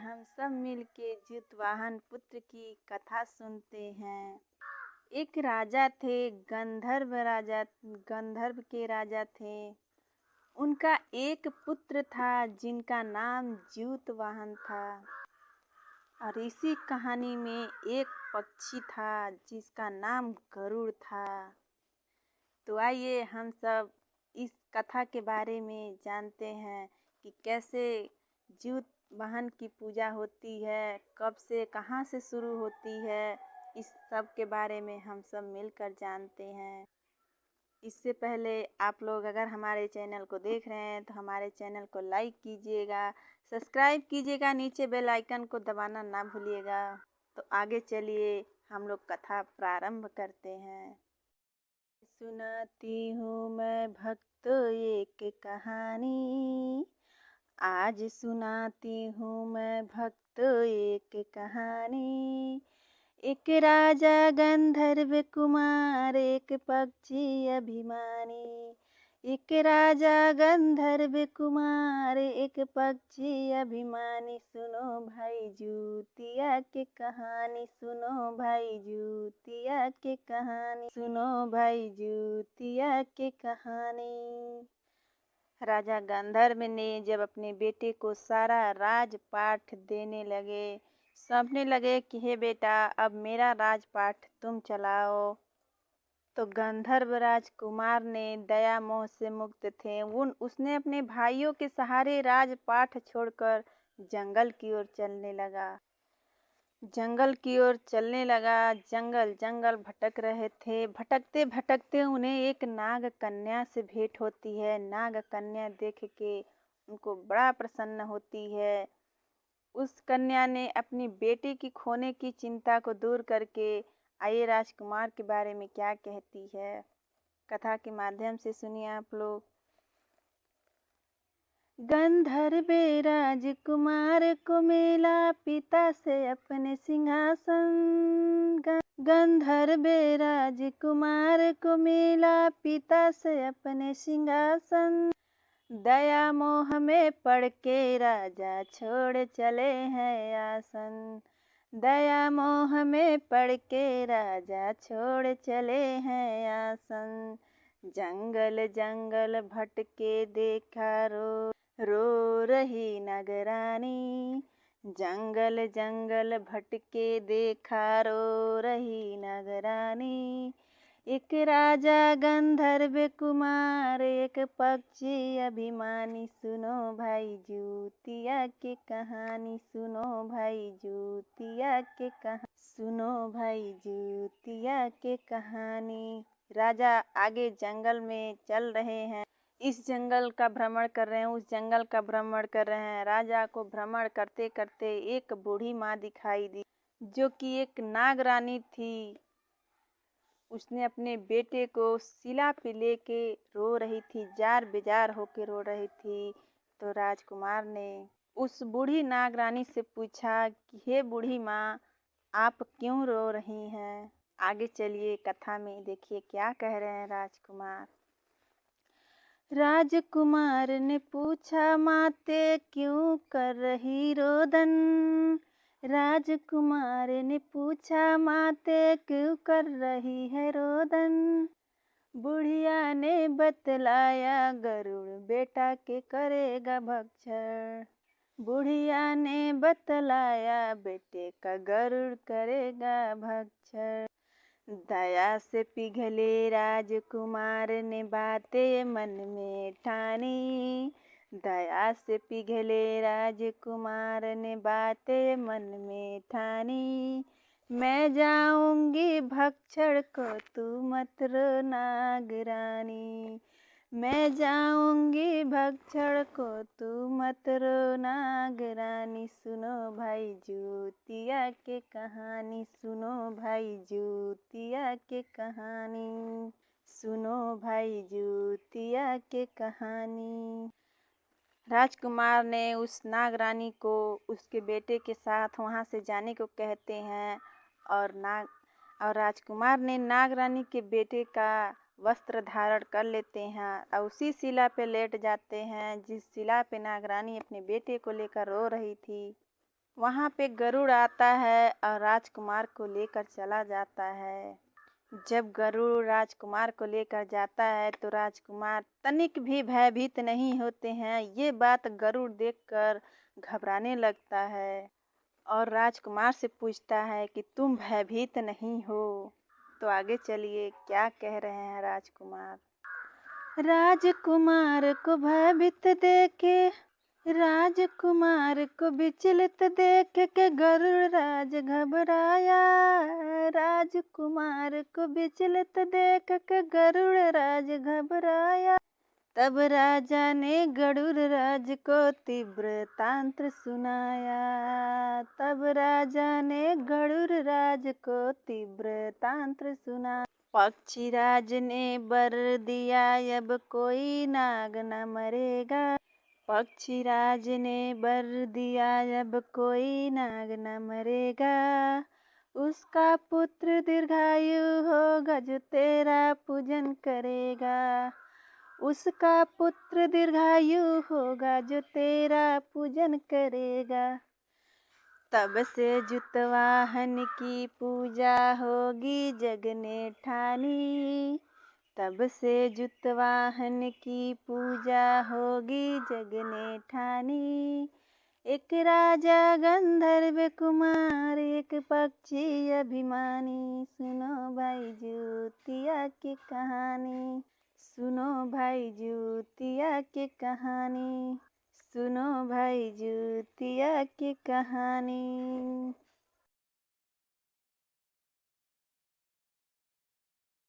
हम सब मिलके जितवाहन पुत्र की कथा सुनते हैं। एक राजा थे, गंधर्व के राजा थे। उनका एक पुत्र था जिनका नाम जितवाहन था। और इसी कहानी में एक पक्षी था जिसका नाम गरुड़ था। तो आइए हम सब इस कथा के बारे में जानते हैं कि कैसे जितवाहन की पूजा होती है, कब से कहाँ से शुरू होती है। इस सब के बारे में हम सब मिलकर जानते हैं। इससे पहले आप लोग अगर हमारे चैनल को देख रहे हैं तो हमारे चैनल को लाइक कीजिएगा, सब्सक्राइब कीजिएगा, नीचे बेल आइकन को दबाना ना भूलिएगा। तो आगे चलिए हम लोग कथा प्रारंभ करते हैं। सुनाती हूँ मैं भक्तों एक कहानी, आज सुनाती हूँ मैं भक्तों एक कहानी। एक राजा गंधर्व कुमार, एक पक्षी अभिमानी। एक राजा गंधर्व कुमार, एक पक्षी अभिमानी। सुनो भाई जूतिया की कहानी, सुनो भाई जूतिया की कहानी, सुनो भाई जूतिया की कहानी। राजा गंधर्व ने जब अपने बेटे को सारा राजपाठ देने लगे, सौंपने लगे कि हे बेटा अब मेरा राजपाठ तुम चलाओ, तो गंधर्व राजकुमार ने दया मोह से मुक्त थे। उसने अपने भाइयों के सहारे राजपाठ छोड़कर जंगल की ओर चलने लगा। जंगल जंगल भटक रहे थे। भटकते भटकते उन्हें एक नाग कन्या से भेंट होती है। नाग कन्या देख के उनको बड़ा प्रसन्न होती है। उस कन्या ने अपनी बेटी की खोने की चिंता को दूर करके आइए राजकुमार के बारे में क्या कहती है, कथा के माध्यम से सुनिए आप लोग। गंधर्व राजकुमार को मिला पिता से अपने सिंहासन। गंधर्व राजकुमार को मिला पिता से अपने सिंहासन। दया मोह में पड़ के राजा छोड़ चले हैं आसन। दया मोह में पड़ के राजा छोड़ चले हैं आसन। जंगल जंगल भटके देखा रो रही नगरानी। जंगल जंगल भटके देखा रो रही नगरानी। एक राजा गंधर्व कुमार, एक पक्षी अभिमानी। सुनो भाई जूतिया की कहानी, सुनो भाई जूतिया की कहानी, सुनो भाई जूतिया की कहानी। राजा आगे जंगल में चल रहे हैं, इस जंगल का भ्रमण कर रहे हैं, उस जंगल का भ्रमण कर रहे हैं। राजा को भ्रमण करते करते एक बूढ़ी माँ दिखाई दी जो कि एक नाग रानी थी। उसने अपने बेटे को शिला पे लेके रो रही थी, जार बेजार होके रो रही थी। तो राजकुमार ने उस बूढ़ी नाग रानी से पूछा कि हे बूढ़ी माँ, आप क्यों रो रही हैं। आगे चलिए कथा में देखिए क्या कह रहे हैं राजकुमार। राजकुमार ने पूछा माते क्यों कर रही रोदन। राजकुमार ने पूछा माते क्यों कर रही है रोदन। बुढ़िया ने बतलाया गरुड़ बेटा के करेगा भक्षण। बुढ़िया ने बतलाया बेटे का गरुड़ करेगा भक्षण। दया से पिघले राजकुमार ने बातें मन में ठानी। दया से पिघले राजकुमार ने बातें मन में ठानी। मैं जाऊंगी भक्षण को तू मत रो नागरानी। मैं जाऊंगी भक्षण को तू मत रो नागरानी। सुनो भाई जूतिया की कहानी, सुनो भाई जूतिया की कहानी, सुनो भाई जूतिया की कहानी। राजकुमार ने उस नागरानी को उसके बेटे के साथ वहाँ से जाने को कहते हैं और राजकुमार ने नागरानी के बेटे का वस्त्र धारण कर लेते हैं और उसी शिला पे लेट जाते हैं जिस शिला पे नागरानी अपने बेटे को लेकर रो रही थी। वहाँ पे गरुड़ आता है और राजकुमार को लेकर चला जाता है। जब गरुड़ राजकुमार को लेकर जाता है तो राजकुमार तनिक भी भयभीत नहीं होते हैं। ये बात गरुड़ देखकर घबराने लगता है और राजकुमार से पूछता है कि तुम भयभीत नहीं हो। तो आगे चलिए क्या कह रहे हैं राजकुमार। राजकुमार को भयभीत देखे, राजकुमार को विचलित देख के गरुड़ राज घबराया। राजकुमार को विचलित देख के गरुड़ राज घबराया। तब राजा ने गरुड़ राज को तीव्र तांत्र सुनाया। तब राजा ने गरुड़ राज को तीव्र तांत्र सुना। पक्षीराज ने वर दिया अब कोई नाग न मरेगा। पक्षीराज ने वर दिया अब कोई नाग न मरेगा। उसका पुत्र दीर्घायु होगा जो तेरा पूजन करेगा। उसका पुत्र दीर्घायु होगा जो तेरा पूजन करेगा। तब से जुतवाहन की पूजा होगी जग ने ठानी। तब से जुतवाहन की पूजा होगी जग ने ठानी। एक राजा गंधर्व कुमार एक पक्षी अभिमानी। सुनो भाई जुतिया की कहानी। सुनो भाई जुतिया की कहानी। सुनो भाई जुतिया की कहानी।